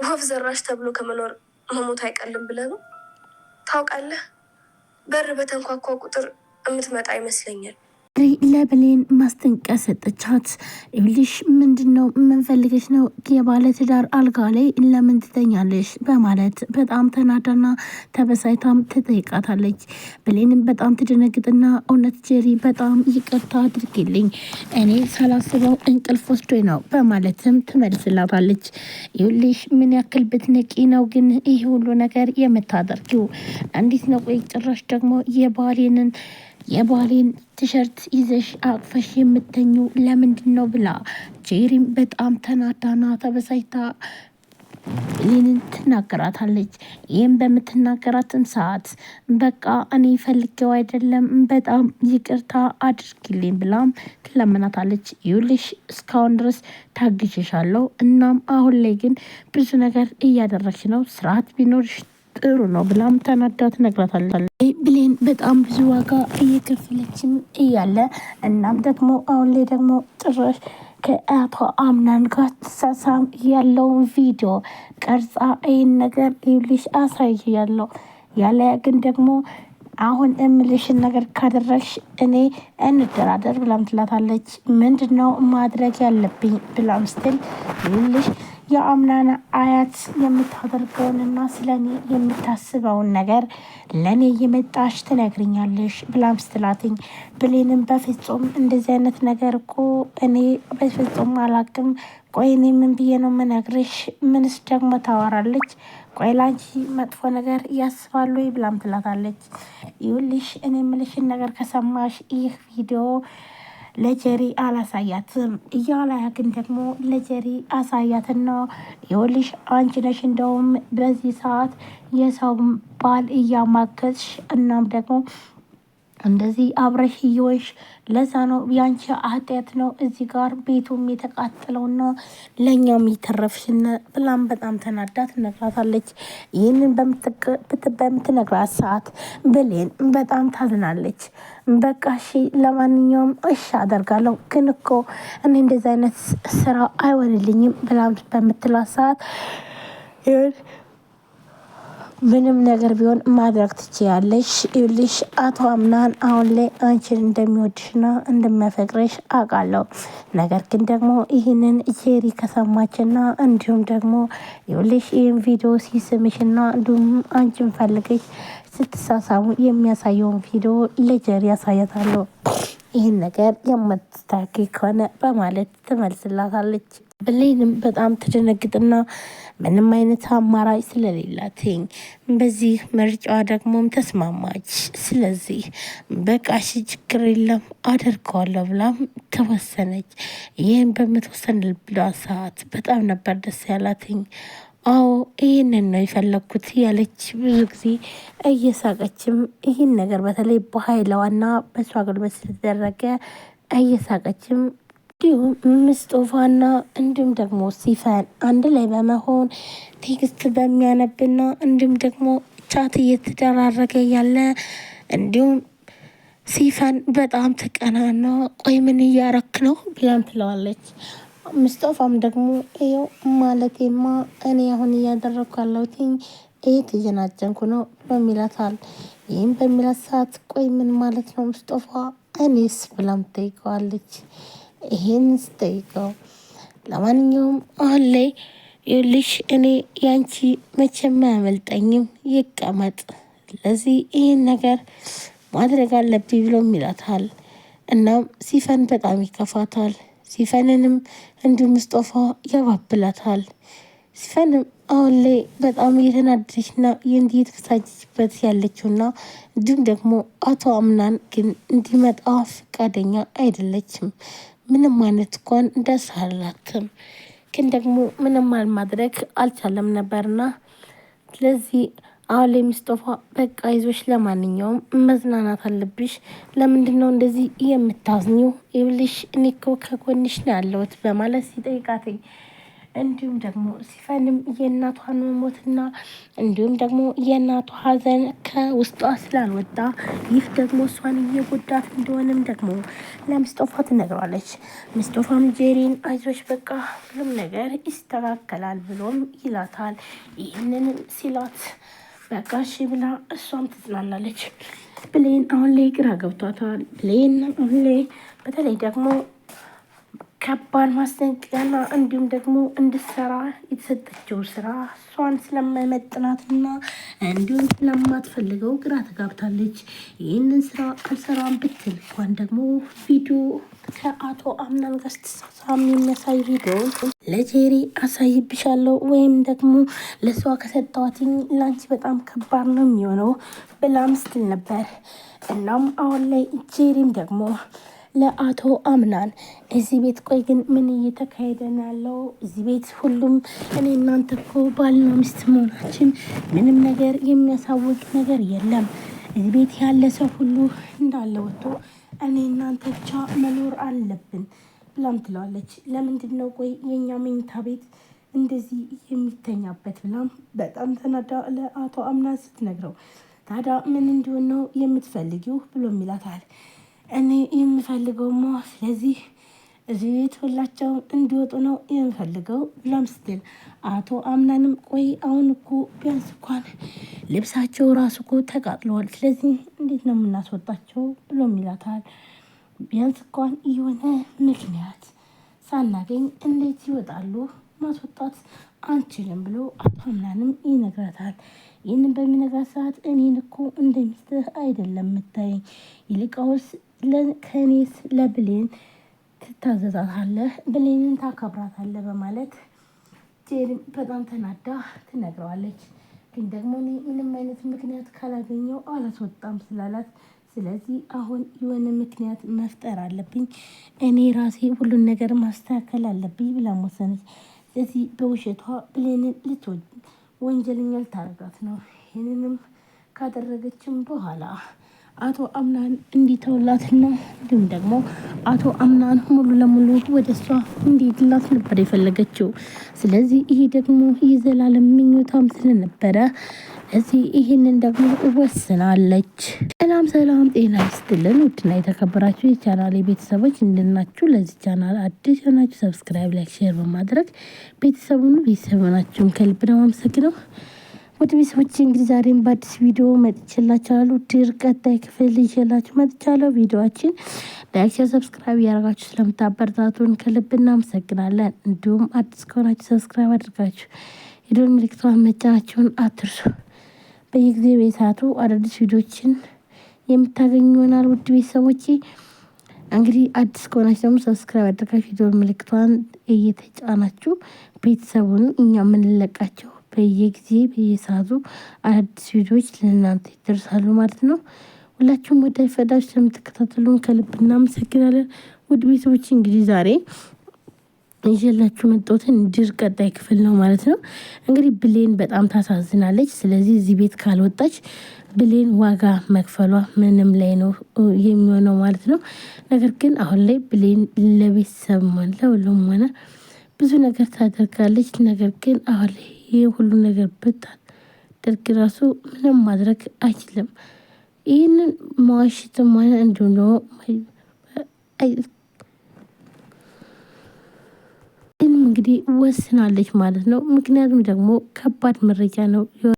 ወፍ ዘራሽ ተብሎ ከመኖር መሞት አይቀልም ብለህ ነው? ታውቃለህ፣ በር በተንኳኳ ቁጥር የምትመጣ ይመስለኛል። ለብሌን ማስጠንቀቂያ ሰጠቻት። ይኸውልሽ ምንድነው የምንፈልገች ነው የባለ ትዳር አልጋ ላይ ለምን ትተኛለሽ? በማለት በጣም ተናዳና ተበሳይታም ትጠይቃታለች። ብሌንም በጣም ትደነግጥና እውነት ጀሪ በጣም ይቅርታ አድርጊልኝ፣ እኔ ሳላስበው እንቅልፍ ወስዶኝ ነው በማለትም ትመልስላታለች። ይኸውልሽ ምን ያክል ብትነቂ ነው ግን ይህ ሁሉ ነገር የምታደርጊው? እንዴት ነው? ቆይ ጭራሽ ደግሞ የባሌን ቲሸርት ይዘሽ አቅፈሽ የምተኙ ለምንድን ነው? ብላ ጄሪም በጣም ተናዳና ተበሳይታ ብሌንን ትናገራታለች። ይህም በምትናገራትን ሰዓት በቃ እኔ ፈልጌው አይደለም በጣም ይቅርታ አድርጊልኝ ብላም ትለምናታለች። ይኸውልሽ እስካሁን ድረስ ታግዤሻለሁ፣ እናም አሁን ላይ ግን ብዙ ነገር እያደረግሽ ነው፣ ስርዓት ቢኖርሽ ጥሩ ነው ብላም ተናዳ ትነግራታለች። ብሌን በጣም ብዙ ዋጋ እየከፈለችም እያለ እናም ደግሞ አሁን ላይ ደግሞ ጭራሽ ከአቶ አምናን ጋር ተሳሳም ያለውን ቪዲዮ ቀርጻ ይህን ነገር ይኸውልሽ አሳይ ያለው ያለያ ግን ደግሞ አሁን እምልሽን ነገር ካደረግሽ እኔ እንደራደር ብላም ትላታለች። ምንድነው ማድረግ ያለብኝ ብላም ስትል ይኸውልሽ የአምናን አያት የምታደርገውንና ስለኔ የምታስበውን ነገር ለኔ የመጣሽ ትነግርኛለሽ ብላም ስትላትኝ ብሌንም በፍጹም እንደዚህ አይነት ነገር እኮ እኔ በፍጹም አላቅም። ቆይ እኔ ምን ብዬ ነው ምነግርሽ? ምንስ ደግሞ ታወራለች? ቆይ ላንቺ መጥፎ ነገር ያስባሉ ብላም ትላታለች። ይኸውልሽ እኔ ምልሽን ነገር ከሰማሽ ይህ ቪዲዮ ለጀሪ አላሳያትም እያላያ ግን ደግሞ ለጀሪ አሳያትና ይኸውልሽ አንቺ ነሽ እንደውም በዚህ ሰዓት የሰው ባል እያማገዝሽ እናም ደግሞ እንደዚህ አብረሽ እየወሽ ለዛ ነው ያንቺ ኃጢአት ነው እዚህ ጋር ቤቱም የተቃጠለውና ለእኛም የተረፍሽን ብላም በጣም ተናዳ ትነግራታለች። ይህንን በምትነግራት ሰዓት ብሌን በጣም ታዝናለች። በቃ እሺ ለማንኛውም እሺ አደርጋለሁ፣ ግን እኮ እኔ እንደዚህ አይነት ስራ አይሆንልኝም ብላም በምትላት ሰዓት ምንም ነገር ቢሆን ማድረግ ትችያለሽ። ይኸውልሽ አቶ አምናን አሁን ላይ አንቺን እንደሚወድሽና እንደሚያፈቅረሽ አውቃለሁ። ነገር ግን ደግሞ ይህንን ጄሪ ከሰማችና እንዲሁም ደግሞ ይኸውልሽ ይህን ቪዲዮ ሲስምሽና እንዲሁም አንቺን ፈልገሽ ስትሳሳሙ የሚያሳየውን ቪዲዮ ለጀሪ ያሳያታለሁ። ይህን ነገር የምትታኪ ከሆነ በማለት ትመልስላታለች። ብሌንም በጣም ትደነግጥና ምንም አይነት አማራጭ ስለሌላትኝ በዚህ ምርጫዋ ደግሞም ተስማማች። ስለዚህ በቃሽ ችግር የለም አደርገዋለሁ ብላም ተወሰነች። ይህን በምትወሰንልብላ ሰዓት በጣም ነበር ደስ ያላትኝ። አዎ ይህንን ነው የፈለግኩት ያለች ብዙ ጊዜ እየሳቀችም ይህን ነገር በተለይ በሀይለዋና በሷ ጉልበት ስለተደረገ እየሳቀችም እንዲሁም ምስጦፋና እንዲሁም ደግሞ ሲፈን አንድ ላይ በመሆን ቴክስት በሚያነብና እንዲሁም ደግሞ ቻት እየተደራረገ ያለ እንዲሁም ሲፈን በጣም ተቀናና ቆይ ምን እያረክ ነው ብላም ትለዋለች። ምስጦፋም ደግሞ ይኸው ማለቴማ እኔ አሁን እያደረግኩ ያለሁትኝ ይህ ተጀናጀንኩ ነው በሚላታል። ይህም በሚላት ሰዓት ቆይ ምን ማለት ነው ምስጦፋ እኔስ ብላም ትጠይቀዋለች። ይሄን ስጠይቀው ለማንኛውም አሁን ላይ ይኸውልሽ እኔ ያንቺ መቼም አያመልጠኝም ይቀመጥ፣ ለዚህ ይህን ነገር ማድረግ አለብኝ ብሎም ይላታል። እናም ሲፈን በጣም ይከፋታል። ሲፈንንም እንዲሁም ምስጦፋ ያባብላታል። ሲፈንም አሁን ላይ በጣም እየተናደደችና እየተበሳጨችበት ያለችውና እንዲሁም ደግሞ አቶ አምናን ግን እንዲመጣ ፈቃደኛ አይደለችም። ምንም አይነት እንኳን ደስ አላትም፣ ግን ደግሞ ምንም ማድረግ አልቻለም ነበርና ስለዚህ አሁን ላይ ምስጦፋ በቃ ይዞሽ ለማንኛውም መዝናናት አለብሽ፣ ለምንድን ነው እንደዚህ የምታዝኒው? ይብልሽ እኔ እኮ ከጎንሽ ነው ያለሁት በማለት ሲጠይቃትኝ እንዲሁም ደግሞ ሲፈንም የእናቷን መሞትና እንዲሁም ደግሞ የእናቷ ሐዘን ከውስጧ ስላልወጣ ይህ ደግሞ እሷን እየጎዳት እንደሆነም ደግሞ ለምስጦፋ ትነግረዋለች። ምስጦፋም ጄሪን አይዞች በቃ ሁሉም ነገር ይስተካከላል ብሎም ይላታል። ይህንን ሲላት በቃ እሺ ብላ እሷም ትጽናናለች። ብሌን አሁን ላይ ግራ ገብቷታል። ብሌን አሁን ላይ በተለይ ደግሞ ከባድ ማስጠንቀቂያና እንዲሁም ደግሞ እንድትሰራ የተሰጠችው ስራ እሷን ስለማይመጥናትና እንዲሁም ስለማትፈልገው ግራ ተጋብታለች። ይህንን ስራ አልሰራም ብትል እንኳን ደግሞ ቪዲዮ ከአቶ አምናን ጋር ስትሳሳም የሚያሳይ ቪዲዮ ለጄሪ አሳይብሻለሁ ወይም ደግሞ ለእሷ ከሰጠዋትኝ ለአንቺ በጣም ከባድ ነው የሚሆነው ብላ ስትል ነበር። እናም አሁን ላይ ጄሪም ደግሞ ለአቶ አምናን እዚህ ቤት ቆይ ግን ምን እየተካሄደ ነው ያለው? እዚህ ቤት ሁሉም እኔ እናንተ እኮ ባልና ሚስት መሆናችን ምንም ነገር የሚያሳውቅ ነገር የለም። እዚህ ቤት ያለ ሰው ሁሉ እንዳለ ወጥቶ እኔ እናንተ ብቻ መኖር አለብን ብላም ትለዋለች። ለምንድን ነው ቆይ የእኛ መኝታ ቤት እንደዚህ የሚተኛበት ብላም በጣም ተናዳ ለአቶ አምናን ስትነግረው ታዲያ ምን እንዲሆን ነው የምትፈልጊው ብሎም ይላታል። እኔ የምፈልገውማ ስለዚህ እዚህ ቤት ሁላቸውም እንዲወጡ ነው የምፈልገው ብላም ስትል አቶ አምናንም ቆይ አሁን እኮ ቢያንስ እንኳን ልብሳቸው ራሱ እኮ ተቃጥለዋል፣ ስለዚህ እንዴት ነው የምናስወጣቸው ብሎም ይላታል። ቢያንስ እንኳን የሆነ ምክንያት ሳናገኝ እንዴት ይወጣሉ? ማስወጣት አንችልም ብሎ አቶ አምናንም ይነግራታል። ይህንን በሚነግራት ሰዓት እኔን እኮ እንደሚስትህ አይደለም የምታየኝ፣ ይልቃውስ ከእኔስ ለብሌን ትታዘዛታለህ፣ ብሌንን ታከብራታለህ በማለት ጄሪም በጣም ተናዳ ትነግረዋለች። ግን ደግሞ እኔ ምንም አይነት ምክንያት ካላገኘው አላስወጣም ስላላት ስለዚህ አሁን የሆነ ምክንያት መፍጠር አለብኝ፣ እኔ ራሴ ሁሉን ነገር ማስተካከል አለብኝ ብላ ወሰነች። ስለዚህ በውሸቷ ብሌንን ወንጀለኛ ልታረጋት ነው። ይህንንም ካደረገችም በኋላ አቶ አምናን እንዲተውላትና እንዲሁም ደግሞ አቶ አምናን ሙሉ ለሙሉ ወደ እሷ እንዲሄድላት ነበር የፈለገችው። ስለዚህ ይሄ ደግሞ የዘላለም ምኞቷም ስለነበረ እዚህ ይህንን ደግሞ ወስናለች። ሰላም ሰላም፣ ጤና ይስጥልን ውድና የተከበራችሁ የቻናሌ ቤተሰቦች እንደናችሁ። ለዚህ ቻናል አዲስ የሆናችሁ ሰብስክራይብ፣ ላይክ፣ ሼር በማድረግ ቤተሰቡን ቤተሰቦናችሁን ከልብ ነው አመሰግነው። ወደ ቤተሰቦች እንግዲህ ዛሬም በአዲስ ቪዲዮ መጥቼላችኋለሁ። ድር ቀጣይ ክፍል ይዤላችሁ መጥቻለሁ። ቪዲዮችን ላይክ፣ ሼር፣ ሰብስክራይብ እያደረጋችሁ ስለምታበረታቱን ከልብ እናመሰግናለን። እንዲሁም አዲስ ከሆናችሁ ሰብስክራይብ አድርጋችሁ የደወል ምልክቷን መጫናችሁን አትርሱ። በየጊዜው በሰዓቱ አዳዲስ ቪዲዮችን የምታገኙ ይሆናል። ውድ ቤተሰቦች እንግዲህ አዲስ ከሆናችሁ ደግሞ ሰብስክራይብ አድርጋችሁ የደወል ምልክቷን እየተጫናችሁ ቤተሰቡን እኛ የምንለቃቸው በየጊዜ በየሰዓቱ አዳዲስ ቪዲዮዎች ለእናንተ ይደርሳሉ ማለት ነው። ሁላችሁም ወደ ፈዳችሁ ስለምትከታተሉን ከልብ እናመሰግናለን። ውድ ቤተሰቦች እንግዲህ ዛሬ ይዤላችሁ መጣሁትን ድር ቀጣይ ክፍል ነው ማለት ነው። እንግዲህ ብሌን በጣም ታሳዝናለች። ስለዚህ እዚህ ቤት ካልወጣች ብሌን ዋጋ መክፈሏ ምንም ላይ ነው የሚሆነው ማለት ነው። ነገር ግን አሁን ላይ ብሌን ለቤተሰብ ለሁሉም ሆነ ብዙ ነገር ታደርጋለች። ነገር ግን አሁን ላይ ይህ ሁሉ ነገር ብታደርግ ራሱ ምንም ማድረግ አይችልም። ይህንን መዋሽትም ሆነ እንዲሁም ደግሞ እንግዲህ ወስናለች ማለት ነው። ምክንያቱም ደግሞ ከባድ መረጃ ነው።